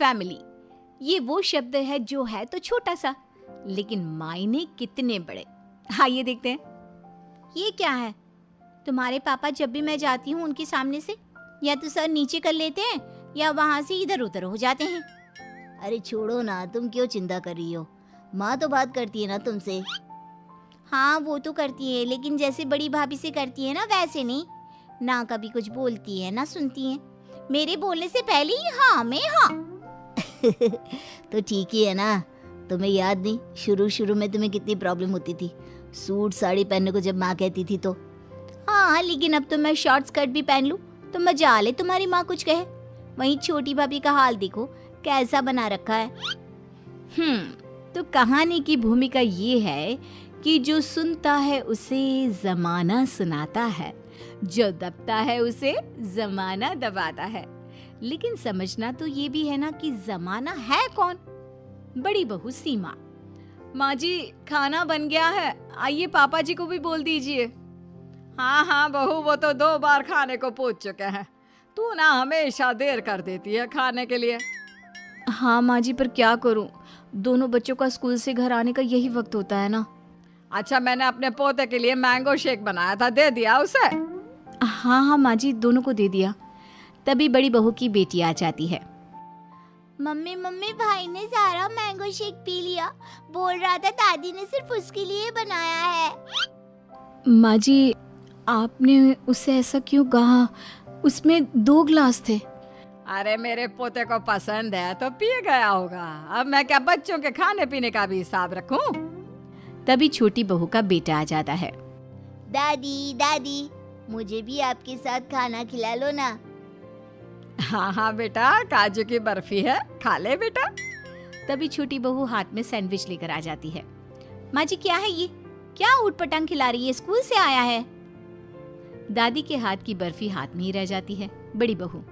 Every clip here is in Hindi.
फैमिली, ये वो शब्द है जो है तो छोटा सा, लेकिन मायने कितने बड़े। आइए देखते हैं। ये क्या है? तुम्हारे पापा जब भी मैं जाती हूँ उनके सामने से या तो सर नीचे कर लेते हैं या वहाँ से इधर उधर हो जाते हैं। अरे छोड़ो ना, तुम क्यों चिंता कर रही हो? माँ तो बात करती है ना तुमसे। हाँ वो तो करती है, लेकिन जैसे बड़ी भाभी से करती है ना वैसे नहीं। ना कभी कुछ बोलती है ना सुनती है। मेरे बोलने से पहले ही हाँ में हाँ। तो ठीक ही है ना। तुम्हें याद नहीं शुरू शुरू में तुम्हें कितनी प्रॉब्लम होती थी सूट साड़ी पहनने को जब माँ कहती थी तो? हाँ लेकिन अब तो मैं शॉर्ट स्कर्ट भी पहन लूं तो मजा आ ले तुम्हारी माँ कुछ कहे। वहीं छोटी भाभी का हाल देखो कैसा बना रखा है। तो कहानी की भूमिका ये है कि जो सुनता है उसे जमाना सुनाता है, जो दबता है उसे जमाना दबाता है। लेकिन समझना तो ये भी है ना कि जमाना है कौन? बड़ी बहू सीमा। माँ जी खाना बन गया है, आइए पापा जी को भी बोल दीजिए। हाँ हाँ बहू, वो तो 2 बार खाने को पूछ चुके हैं। तू ना हमेशा देर कर देती है खाने के लिए। हाँ माँ जी, पर क्या करूँ, दोनों बच्चों का स्कूल से घर आने का यही वक्त होता है ना। अच्छा, मैंने अपने पोते के लिए मैंगो शेक बनाया था, दे दिया उसे? हाँ हाँ माँ जी, दोनों को दे दिया। तभी बड़ी बहू की बेटी आ जाती है। मम्मी मम्मी, भाई ने सारा मैंगो शेक पी लिया। बोल रहा था दादी ने सिर्फ उसके लिए बनाया है। माँ जी आपने उससे ऐसा क्यों कहा? उसमें 2 ग्लास थे। अरे मेरे पोते को पसंद है तो पी गया होगा। अब मैं क्या बच्चों के खाने पीने का भी हिसाब रखूं? तभी छोटी बहू का बेटा आ जाता है। दादी दादी, मुझे भी आपके साथ खाना खिला लो ना। हाँ हाँ बेटा, काजू की बर्फी है, खा ले बेटा। तभी छोटी बहू हाथ में सैंडविच लेकर आ जाती है। माँ जी क्या है ये? क्या ऊटपटांग खिला रही है? स्कूल से आया है। दादी के हाथ की बर्फी हाथ में ही रह जाती है। बड़ी बहू,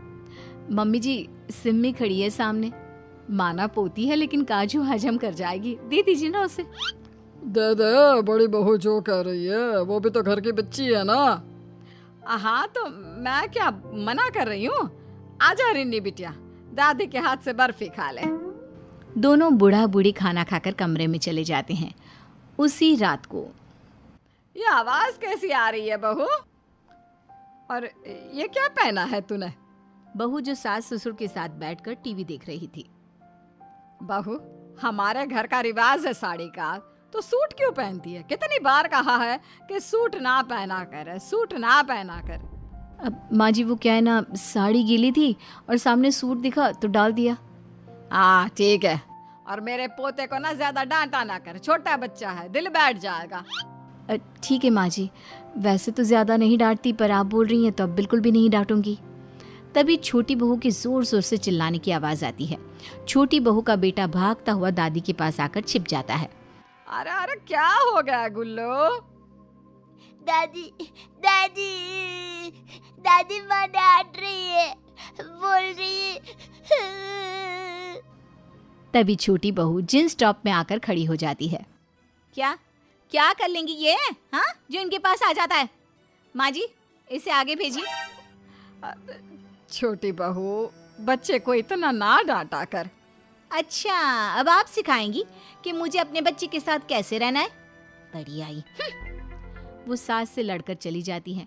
मम्मी जी सिम्मी खड़ी है सामने, माना पोती है लेकिन काजू हजम कर जाएगी, दे दीजिए ना उसे। दे दे, बड़ी बहू जो कह रही है, वो भी तो घर की बच्ची है ना। हाँ तो मैं क्या मना कर रही हूँ? आजा रिन्नी बिटिया, दादी के हाथ से बर्फी खा ले। दोनों बूढ़ा बूढ़ी खाना खाकर कमरे में चले जाते हैं। उसी रात को ये आवाज कैसी आ रही है बहू? और ये क्या पहना है तूने? बहू जो सास ससुर के साथ बैठकर टीवी देख रही थी। बहू, हमारे घर का रिवाज है साड़ी का, तो सूट क्यों पहनती है? कितनी बार कहा है कि सूट ना पहना कर, सूट ना पहना कर। अब माँ जी वो क्या है ना, साड़ी गीली थी और सामने सूट दिखा तो डाल दिया। हाँ ठीक है, और मेरे पोते को ना ज्यादा डांटा ना कर, छोटा बच्चा है, दिल बैठ जाएगा। ठीक है माँ जी, वैसे तो ज्यादा नहीं डांटती, पर आप बोल रही हैं तो अब बिल्कुल भी नहीं डांटूंगी। तभी छोटी बहू की जोर जोर से चिल्लाने की आवाज आती है। छोटी बहू का बेटा भागता हुआ दादी के पास आकर छिप जाता है। अरे अरे क्या हो गया गुल्लो? दादी दादी दादी, माँ डांट रही है, बोल रही है। तभी छोटी बहू जींस टॉप में आकर खड़ी हो जाती है। क्या क्या कर लेंगी ये, हाँ, जो इनके पास आ जाता है? माँ जी इसे आगे भेजिए। छोटी बहू, बच्चे को इतना ना डांटा कर। अच्छा, अब आप सिखाएंगी कि मुझे अपने बच्चे के साथ कैसे रहना है? बड़ी आई। वो सास से लड़कर चली जाती है।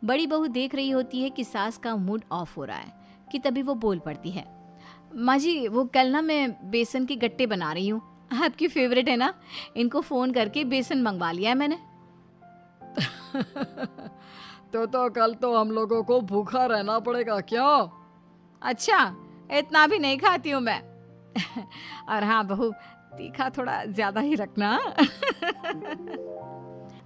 बड़ी बहू देख रही होती है कि सास का मूड ऑफ हो रहा है कि तभी वो बोल पड़ती है। माँ जी वो कल ना मैं बेसन के गट्टे बना रही हूँ, आपकी फेवरेट है ना, इनको फोन करके बेसन मंगवा लिया है मैंने। तो कल तो हम लोगों को भूखा रहना पड़ेगा क्यों? अच्छा, इतना भी नहीं खाती हूँ मैं। और हाँ बहू, तीखा थोड़ा ज्यादा ही रखना।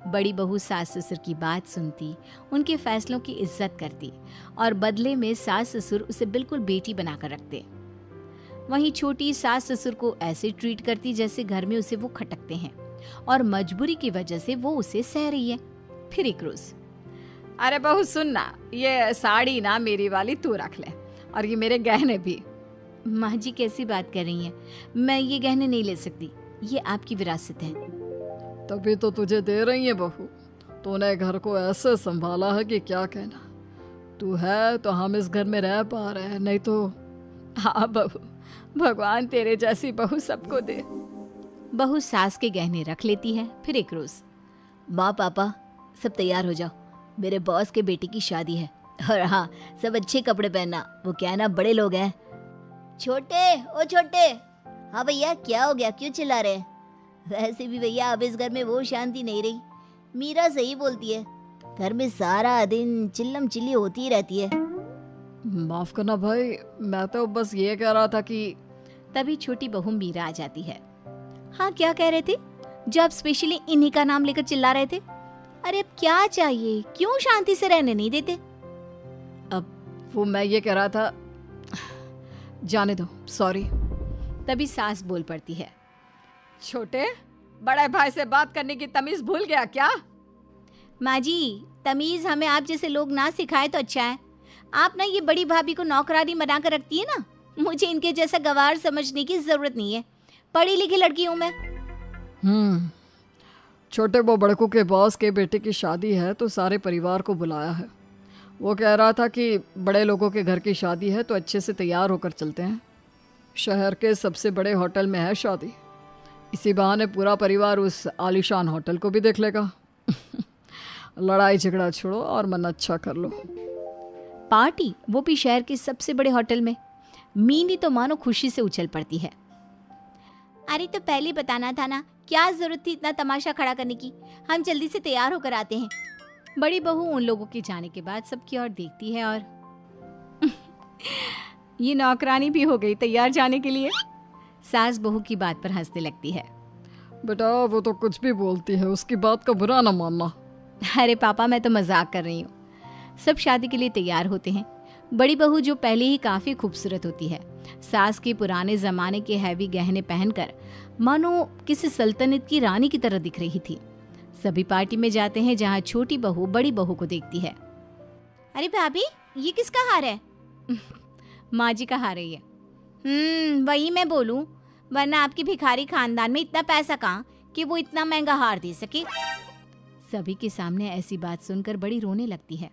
बड़ी बहू सास ससुर की बात सुनती, उनके फैसलों की इज्जत करती और बदले में सास ससुर उसे बिल्कुल बेटी बनाकर रखते। वहीं छोटी सास ससुर को ऐसे ट्रीट करती जैसे घर में उसे वो खटकते हैं और मजबूरी की वजह से वो उसे सह रही है। फिर एक रोज, अरे बहू सुनना, ये साड़ी ना मेरी वाली तू रख ले, और ये मेरे गहने भी। माँ जी कैसी बात कर रही हैं? मैं ये गहने नहीं ले सकती, ये आपकी विरासत है। तभी तो तुझे दे रही है बहू, तूने घर को ऐसे संभाला है कि क्या कहना। तू है तो हम इस घर में रह पा रहे हैं, नहीं तो। हाँ बहू, भगवान तेरे जैसी बहू सबको दे। बहू सास के गहने रख लेती है। फिर एक रोज, माँ पापा सब तैयार हो जाओ, मेरे बॉस के बेटे की शादी है। और हाँ, सब अच्छे कपड़े पहनना, वो क्या है ना, बड़े लोग हैं। छोटे, ओ छोटे। हाँ भैया, क्या हो गया, क्यों चिल्ला रहे हैं? वैसे भी भैया अब इस घर में वो शांति नहीं रही। मीरा सही बोलती है, घर में सारा दिन चिल्लम चिल्ली होती ही रहती है। माफ करना भाई, मैं तो बस ये कह रहा था कि तभी छोटी बहू मीरा आ जाती है। हाँ, क्या कह रहे थे? जो आप स्पेशली इन्हीं का नाम लेकर चिल्ला रहे थे। अरे अब क्या चाहिए, क्यों शांति से रहने नहीं देते? अब वो मैं ये कह रहा था, जाने दो, सॉरी। तभी सास बोल पड़ती है। छोटे, बड़े भाई से बात करने की तमीज भूल गया क्या? माँ जी, तमीज हमें आप जैसे लोग ना सिखाए तो अच्छा है। आप ना ये बड़ी भाभी को नौकरानी बना कर रखती है ना, मुझे इनके जैसा गवार समझने की जरूरत नहीं है। पढ़ी लिखी लड़की हूँ मैं। छोटे वो बड़कों के बॉस के बेटे की शादी है तो सारे परिवार को बुलाया है। वो कह रहा था कि बड़े लोगों के घर की शादी है तो अच्छे से तैयार होकर चलते हैं। शहर के सबसे बड़े होटल में है शादी, इसी बहाने पूरा परिवार उस आलीशान होटल को भी देख लेगा। लड़ाई झगड़ा छोड़ो और मन अच्छा कर लो। पार्टी, वो भी शहर के सबसे बड़े होटल में। मीनी तो मानो खुशी से उछल पड़ती है। अरे तो पहले बताना था ना, क्या जरूरत थी इतना तमाशा खड़ा करने की? हम जल्दी से तैयार होकर आते हैं। बड़ी बहू उन लोगों के जाने के बाद सबकी ओर देखती है और ये नौकरानी भी हो गई तैयार जाने के लिए। सास बहू की बात पर हंसने लगती है। बेटा वो तो कुछ भी बोलती है, उसकी बात का बुरा ना मानना। अरे पापा, मैं तो मजाक कर रही हूँ। सब शादी के लिए तैयार होते हैं। बड़ी बहू जो पहले ही काफी खूबसूरत होती है, सास के पुराने जमाने के हैवी गहने पहनकर मानो किसी सल्तनत की रानी की तरह दिख रही थी। सभी पार्टी में जाते हैं जहाँ छोटी बहू बड़ी बहू को देखती है। अरे भाभी, ये किसका हार है? माँ जी का हार है ये। वही मैं बोलूं, वरना आपकी भिखारी खानदान में इतना पैसा कहाँ कि वो इतना महंगा हार दे सके। सभी के सामने ऐसी बात सुनकर बड़ी रोने लगती है।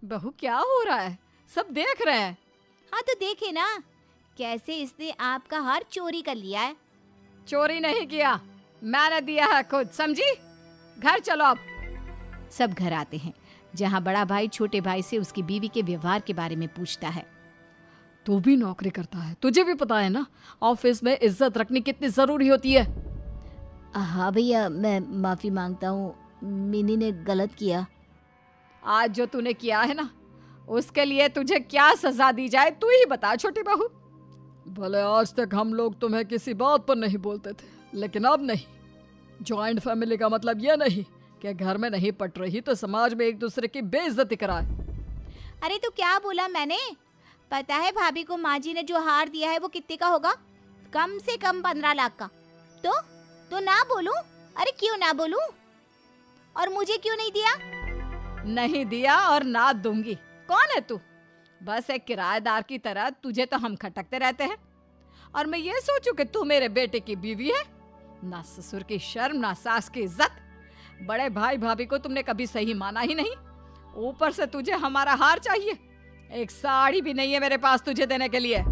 बहू क्या हो रहा है, सब देख रहे हैं। हाँ तो देखे ना, कैसे इसने आपका हार चोरी कर लिया है। चोरी नहीं किया, मैंने दिया है खुद, समझी? घर चलो अब। सब घर आते हैं जहाँ बड़ा भाई छोटे भाई से उसकी बीवी के व्यवहार के बारे में पूछता है। तू भी नौकरी करता है, तुझे भी पता है ना ऑफिस में इज्जत रखनी कितनी जरूरी होती है। हाँ भैया, मैं माफी मांगता हूँ, मिनी ने गलत किया। आज जो तूने किया है ना, उसके लिए तुझे क्या सजा दी जाए तू ही बता छोटी बहू। भले आज तक हम लोग तुम्हें किसी बात पर नहीं बोलते थे, लेकिन अब नहीं। जॉइंट फैमिली का मतलब यह नहीं कि घर में नहीं पट रही तो समाज में एक दूसरे की बेइज्जती कराए। अरे तो क्या बोला मैंने? पता है भाभी को माँ जी ने जो हार दिया है वो कितने का होगा? कम से कम 15 लाख का। तो ना बोलूं? अरे क्यों ना बोलूं? और मुझे क्यों नहीं दिया? नहीं दिया और ना दूंगी। कौन है तू? बस एक किराएदार की तरह तुझे तो हम खटकते रहते हैं, और मैं ये सोचूं कि तू मेरे बेटे की बीवी है। ना ससुर की शर्म, ना सास की इज्जत। बड़े भाई भाभी को तुमने कभी सही माना ही नहीं, ऊपर से तुझे हमारा हार चाहिए। एक साड़ी भी नहीं है मेरे पास तुझे देने के लिए।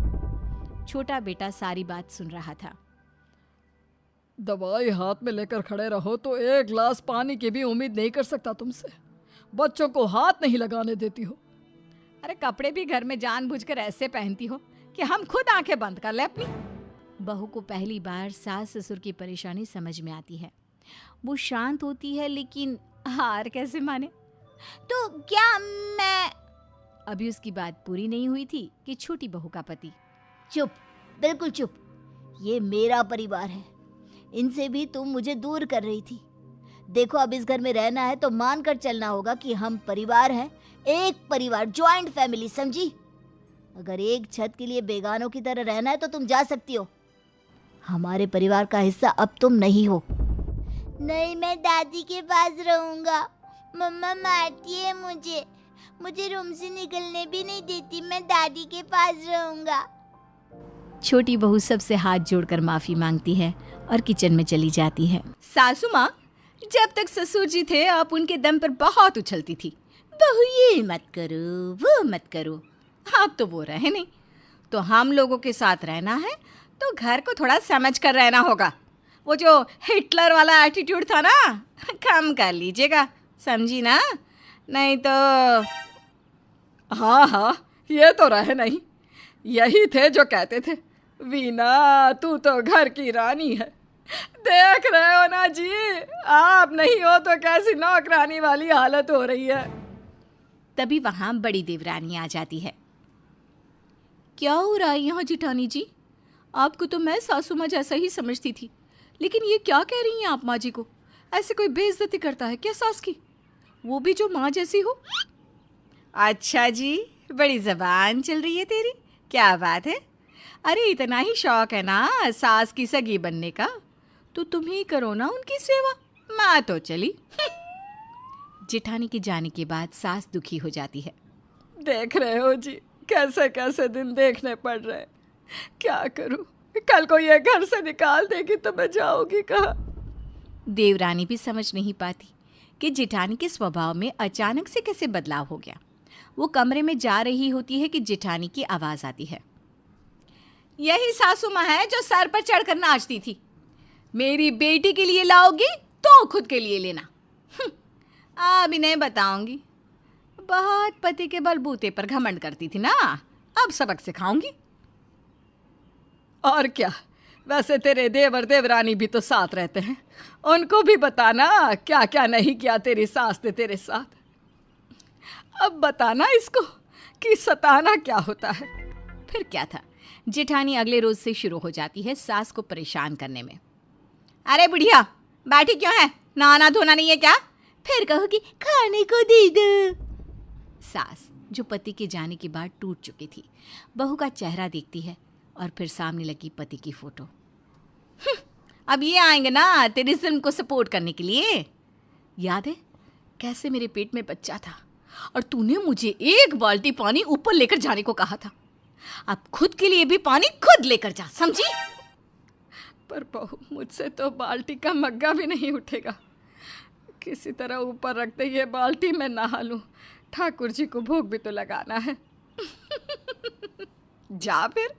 छोटा बेटा सारी बात सुन रहा था। दवाई हाथ में लेकर खड़े रहो तो एक गिलास पानी की भी उम्मीद नहीं कर सकता तुमसे। बच्चों को हाथ नहीं लगाने देती हो। अरे कपड़े भी घर में जानबूझकर ऐसे पहनती हो कि हम खुद आंखें बंद कर ले अपनी। बहू को पहली बार सास ससुर की परेशानी समझ में आती है। वो शांत होती है लेकिन हार कैसे माने? तो क्या मैं... अभी उसकी बात पूरी नहीं हुई थी कि छोटी बहू का पति... चुप, बिल्कुल चुप। ये मेरा परिवार है, इनसे भी तुम मुझे दूर कर रही थी। देखो, अब इस घर में रहना है तो मान कर चलना होगा कि हम परिवार हैं, एक परिवार, जॉइंट फैमिली, समझी? अगर एक छत के लिए बेगानों की तरह रहना है तो तुम जा सकती हो, हमारे परिवार का हिस्सा अब तुम नहीं हो। नहीं, मैं दादी के पास रहूंगा। मम्मा मारती है मुझे रूम से निकलने भी नहीं देती। मैं दादी के पास रहूंगा। छोटी बहू सबसे हाथ जोड़कर माफी मांगती है और किचन में चली जाती है। सासू माँ, जब तक ससुर जी थे आप उनके दम पर बहुत उछलती थी, बहू ये मत करो वो मत करो। अब तो वो रहे नहीं, तो हम लोगों के साथ रहना है तो घर को थोड़ा समझ कर रहना होगा। वो जो हिटलर वाला एटीट्यूड था ना, कम कर लीजिएगा, समझी ना? नहीं तो हाँ हाँ, ये तो रहे नहीं। यही थे जो कहते थे, वीना तू तो घर की रानी है। देख रहे हो ना जी, आप नहीं हो तो कैसी नौकरानी वाली हालत हो रही है। तभी वहाँ बड़ी देवरानी आ जाती है। क्या हो रहा है यहाँ जेठानी जी? आपको तो मैं सासू माँ जैसा ही समझती थी, लेकिन ये क्या कह रही हैं आप माँ जी को? ऐसे कोई बेइज्जती करता है क्या सास की, वो भी जो माँ जैसी हो? अच्छा जी, बड़ी जबान चल रही है तेरी, क्या बात है? अरे इतना ही शौक है ना सास की सगी बनने का, तो तुम ही करो ना उनकी सेवा, मैं तो चली। जेठानी के जाने के बाद सास दुखी हो जाती है। देख रहे हो जी, कैसे कैसे दिन देखने पड़ रहे हैं। क्या करूं, कल को ये घर से निकाल देगी तो मैं जाऊंगी कहाँ? देवरानी भी समझ नहीं पाती कि जेठानी के स्वभाव में अचानक से कैसे बदलाव हो गया। वो कमरे में जा रही होती है कि जेठानी की आवाज़ आती है। यही सासू माँ है जो सर पर चढ़कर नाचती थी। मेरी बेटी के लिए लाओगी तो खुद के लिए लेना। अभी नहीं बताऊंगी। बहुत पति के बलबूते पर घमंड करती थी ना, अब सबक सिखाऊंगी। और क्या, वैसे तेरे देवर देवरानी भी तो साथ रहते हैं, उनको भी बताना क्या क्या नहीं किया तेरी सास ने तेरे साथ। अब बताना इसको कि सताना क्या होता है। फिर क्या था, जेठानी अगले रोज से शुरू हो जाती है सास को परेशान करने में। अरे बुढ़िया, बैठी क्यों है? नहाना धोना नहीं है क्या? फिर कहोगी खाने को दे दो। सास जो पति के जाने के बाद टूट चुकी थी, बहू का चेहरा देखती है और फिर सामने लगी पति की फोटो। अब ये आएंगे ना तेरी जुल्म को सपोर्ट करने के लिए। याद है कैसे मेरे पेट में बच्चा था और तूने मुझे 1 बाल्टी पानी ऊपर लेकर जाने को कहा था। अब खुद के लिए भी पानी खुद लेकर जा, समझी? पर बहू, मुझसे तो बाल्टी का मग्गा भी नहीं उठेगा। किसी तरह ऊपर रखते ये बाल्टी मैं नहा लूं। ठाकुर जी को भोग भी तो लगाना है। जा फिर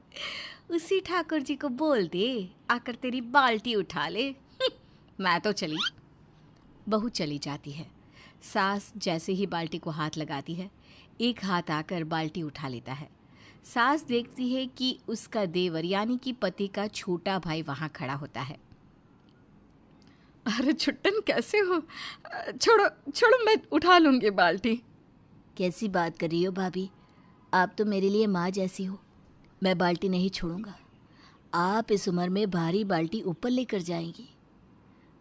उसी ठाकुर जी को बोल दे आकर तेरी बाल्टी उठा ले। मैं तो चली। बहू चली जाती है। सास जैसे ही बाल्टी को हाथ लगाती है, एक हाथ आकर बाल्टी उठा लेता है। सास देखती है कि उसका देवर यानी कि पति का छोटा भाई वहाँ खड़ा होता है। अरे छुट्टन, कैसे हो? छोड़ो छोड़ो, मैं उठा लूंगी बाल्टी। कैसी बात कर रही हो भाभी? आप तो मेरे लिए माँ जैसी हो। मैं बाल्टी नहीं छोड़ूंगा। आप इस उम्र में भारी बाल्टी ऊपर लेकर जाएंगी।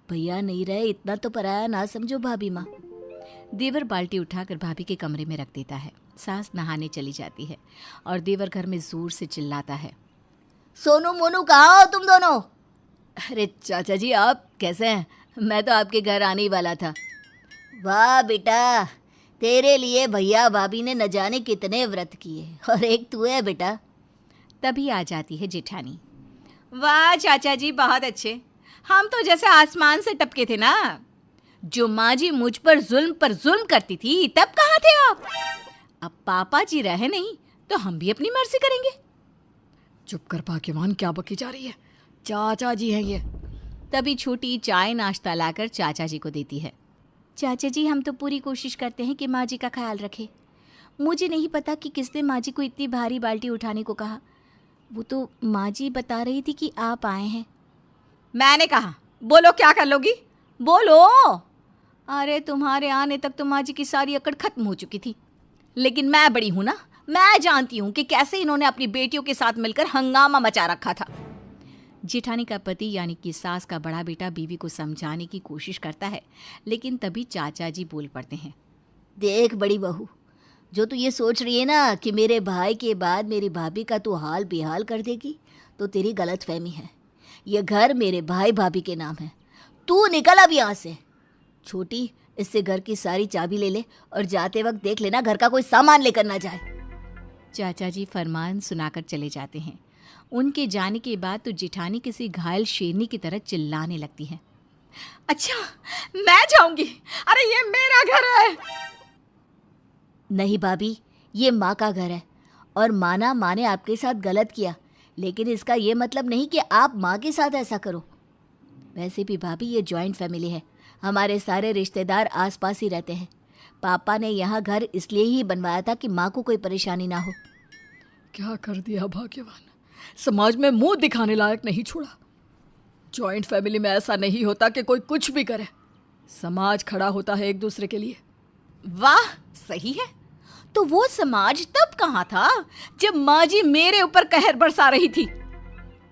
भैया नहीं रहे इतना तो पराया ना समझो भाभी माँ। देवर बाल्टी उठाकर भाभी के कमरे में रख देता है। सास नहाने चली जाती है और देवर घर में जोर से चिल्लाता है, सोनू मोनू कहाँ हो तुम दोनों? अरे चाचा जी, आप कैसे हैं? मैं तो आपके घर आने ही वाला था। वाह बेटा, तेरे लिए भैया भाभी ने न जाने कितने व्रत किए और एक तू है बेटा। तभी आ जाती है जेठानी। वाह चाचा जी, बहुत अच्छे। हम तो जैसे आसमान से टपके थे ना। जो माँ जी मुझ पर जुल्म करती थी, तब कहाँ थे आप? अब पापा जी रहे नहीं तो हम भी अपनी मर्जी करेंगे। चुप कर भाग्यवान, क्या बकी जा रही है? चाचा जी हैं ये। तभी छोटी चाय नाश्ता लाकर चाचा जी को देती है। चाचा जी, हम तो पूरी कोशिश करते हैं कि माँ जी का ख्याल रखें। मुझे नहीं पता कि किसने माँ जी को इतनी भारी बाल्टी उठाने को कहा। वो तो माँ जी बता रही थी कि आप आए हैं। मैंने कहा बोलो, क्या कर लोगी? बोलो। अरे तुम्हारे आने तक तो माँ जी की सारी अकड़ खत्म हो चुकी थी, लेकिन मैं बड़ी हूं ना, मैं जानती हूं कि कैसे इन्होंने अपनी बेटियों के साथ मिलकर हंगामा मचा रखा था। जेठानी का पति यानी कि सास का बड़ा बेटा बीवी को समझाने की कोशिश करता है, लेकिन तभी चाचा जी बोल पड़ते हैं। देख बड़ी बहू, जो तू ये सोच रही है ना कि मेरे भाई के बाद मेरी भाभी का तू हाल बेहाल कर देगी, तो तेरी गलत फहमी है। ये घर मेरे भाई भाभी के नाम है। तू निकल अब यहाँ से। छोटी, इससे घर की सारी चाबी ले ले और जाते वक्त देख लेना घर का कोई सामान लेकर ना जाए। चाचा जी फरमान सुनाकर चले जाते हैं। उनके जाने के बाद तो जेठानी किसी घायल शेरनी की तरह चिल्लाने लगती है। अच्छा, मैं जाऊंगी? अरे ये मेरा घर है। नहीं भाभी, ये माँ का घर है और माना माँ ने आपके साथ गलत किया, लेकिन इसका ये मतलब नहीं कि आप माँ के साथ ऐसा करो। वैसे भी भाभी ये जॉइंट फैमिली है, हमारे सारे रिश्तेदार आसपास ही रहते हैं। पापा ने यहाँ घर इसलिए ही बनवाया था कि माँ को कोई परेशानी ना हो। क्या कर दिया भाग्यवान, समाज में मुंह दिखाने लायक नहीं छोड़ा। जॉइंट फैमिली में ऐसा नहीं होता कि कोई कुछ भी करे, समाज खड़ा होता है एक दूसरे के लिए। वाह, सही है। तो वो समाज तब कहाँ था जब माँ जी मेरे ऊपर कहर बरसा रही थी?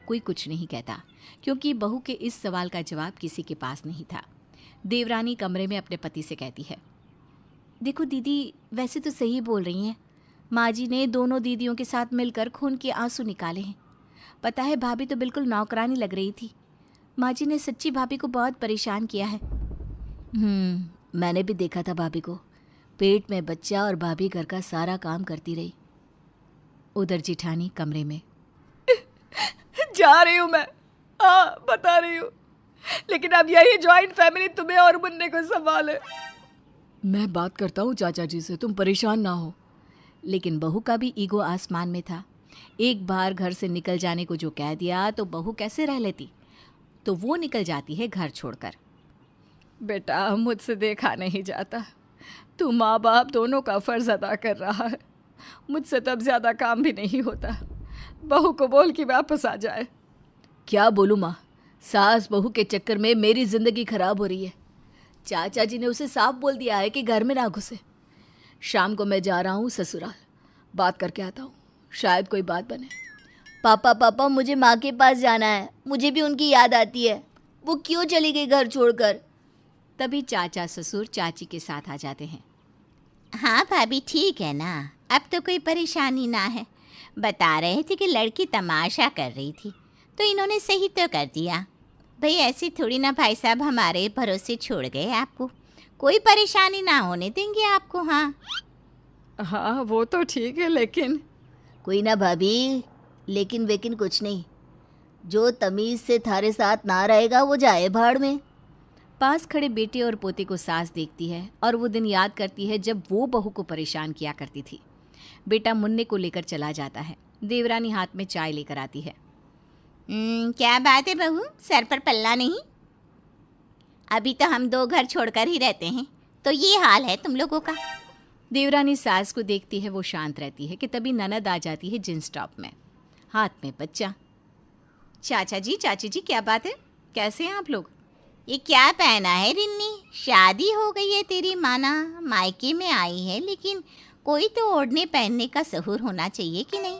कोई कुछ नहीं कहता, क्योंकि बहू के इस सवाल का जवाब किसी के पास नहीं था। देवरानी कमरे में अपने पति से कहती है, देखो दीदी, वैसे तो सही बोल रही हैं। माँ जी ने दोनों दीदियों के साथ मिलकर खून के आंसू निकाले हैं। पता है, भाभी तो बिल्कुल नौकरानी लग रही थी। माँ जी ने सच्ची भाभी को बहुत परेशान किया है। मैंने भी देखा था भाभी को, पेट में बच्चा और भाभी घर का सारा काम करती रही। उधर जिठानी कमरे में, जा रही हूँ मैं, हाँ बता रही हूँ, लेकिन अब यही जॉइंट फैमिली तुम्हें और मुन्ने को संभाले। मैं बात करता हूँ चाचा जी से, तुम परेशान ना हो। लेकिन बहू का भी ईगो आसमान में था। एक बार घर से निकल जाने को जो कह दिया तो बहू कैसे रह लेती, तो वो निकल जाती है घर छोड़कर। बेटा, मुझसे देखा नहीं जाता, तू माँ बाप दोनों का फर्ज अदा कर रहा है। मुझसे तब ज़्यादा काम भी नहीं होता। बहू को बोल कि वापस आ जाए। क्या बोलूँ माँ, सास बहू के चक्कर में मेरी ज़िंदगी खराब हो रही है। चाचा जी ने उसे साफ बोल दिया है कि घर में ना घुसे। शाम को मैं जा रहा हूँ ससुराल, बात करके आता हूँ, शायद कोई बात बने। पापा, मुझे माँ के पास जाना है, मुझे भी उनकी याद आती है। वो क्यों चली गई घर छोड़कर? तभी चाचा ससुर चाची के साथ आ जाते हैं। हाँ भाभी, ठीक है ना, अब तो कोई परेशानी ना है। बता रहे थे कि लड़की तमाशा कर रही थी, तो इन्होंने सही तो कर दिया। भाई ऐसी थोड़ी ना भाई साहब हमारे भरोसे छोड़ गए आपको, कोई परेशानी ना होने देंगे आपको। हाँ वो तो ठीक है, लेकिन कोई ना भाभी, लेकिन वेकिन कुछ नहीं। जो तमीज़ से थारे साथ ना रहेगा वो जाए भाड़ में। पास खड़े बेटे और पोते को सास देखती है और वो दिन याद करती है जब वो बहू को परेशान किया करती थी। बेटा मुन्ने को लेकर चला जाता है। देवरानी हाथ में चाय लेकर आती है। क्या बात है बहू, सर पर पल्ला नहीं? अभी तो हम दो घर छोड़कर ही रहते हैं, तो ये हाल है तुम लोगों का। देवरानी सास को देखती है, वो शांत रहती है कि तभी ननद आ जाती है जींस टॉप में, हाथ में बच्चा। चाचा जी, चाची जी, क्या बात है, कैसे हैं आप लोग? ये क्या पहना है रिन्नी? शादी हो गई है तेरी माना, मायके में आई है, लेकिन कोई तो ओढ़ने पहनने का सहूर होना चाहिए कि नहीं?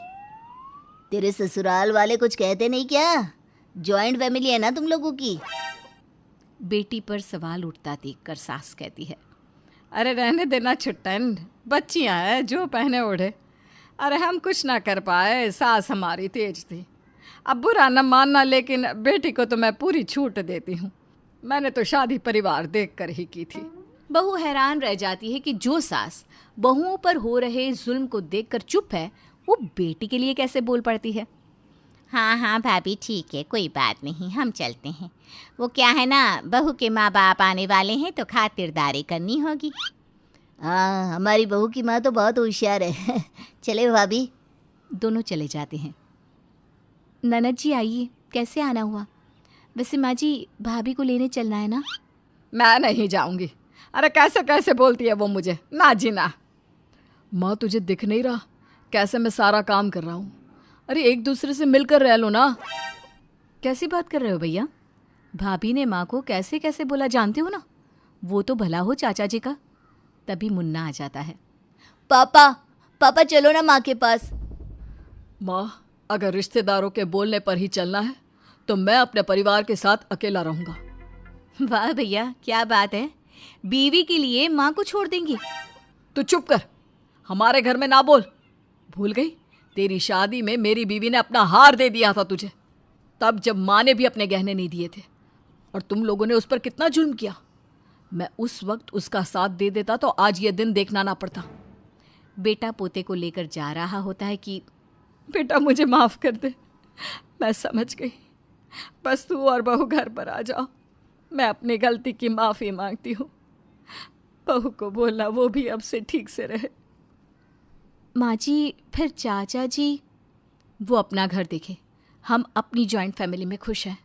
तेरे ससुराल वाले कुछ कहते नहीं क्या? जॉइंट फैमिली है ना तुम लोगों की। बेटी पर सवाल उठता देखकर सास कहती है, अरे रहने देना छुट्टन, बच्चियाँ हैं, जो पहने ओढ़े। अरे हम कुछ ना कर पाए, सास हमारी तेज थी। अब बुरा न मानना, लेकिन बेटी को तो मैं पूरी छूट देती हूँ। मैंने तो शादी परिवार देखकर ही की थी। बहू हैरान रह जाती है कि जो सास बहुओं पर हो रहे जुल्म को देखकर चुप है, वो बेटी के लिए कैसे बोल पड़ती है। हाँ भाभी, ठीक है, कोई बात नहीं, हम चलते हैं। वो क्या है ना, बहू के माँ बाप आने वाले हैं तो खातिरदारी करनी होगी। हाँ, हमारी बहू की माँ तो बहुत होशियार है। चले भाभी। दोनों चले जाते हैं। ननद जी आइए, कैसे आना हुआ? वैसे माँ जी, भाभी को लेने चलना है ना? मैं नहीं जाऊंगी। अरे कैसे कैसे बोलती है वो मुझे, ना जी ना। माँ तुझे दिख नहीं रहा कैसे मैं सारा काम कर रहा हूँ? अरे एक दूसरे से मिलकर रह लो ना। कैसी बात कर रहे हो भैया? भाभी ने माँ को कैसे कैसे बोला जानते हो ना? वो तो भला हो चाचा जी का। तभी मुन्ना आ जाता है। पापा चलो ना माँ के पास। माँ, अगर रिश्तेदारों के बोलने पर ही चलना है तो मैं अपने परिवार के साथ अकेला रहूंगा। वाह भैया, क्या बात है, बीवी के लिए माँ को छोड़ देंगी? तू चुप कर, हमारे घर में ना बोल। भूल गई, तेरी शादी में मेरी बीवी ने अपना हार दे दिया था तुझे, तब जब माँ ने भी अपने गहने नहीं दिए थे, और तुम लोगों ने उस पर कितना जुल्म किया। मैं उस वक्त उसका साथ दे देता तो आज ये दिन देखना ना पड़ता। बेटा पोते को लेकर जा रहा होता है कि बेटा मुझे माफ़ कर दे, मैं समझ गई, बस तू और बहू घर पर आ जाओ, मैं अपनी गलती की माफ़ी मांगती हूँ। बहू को बोलना वो भी अब से ठीक से रहे। माँ जी, फिर चाचा जी? वो अपना घर देखे, हम अपनी जॉइंट फैमिली में खुश हैं।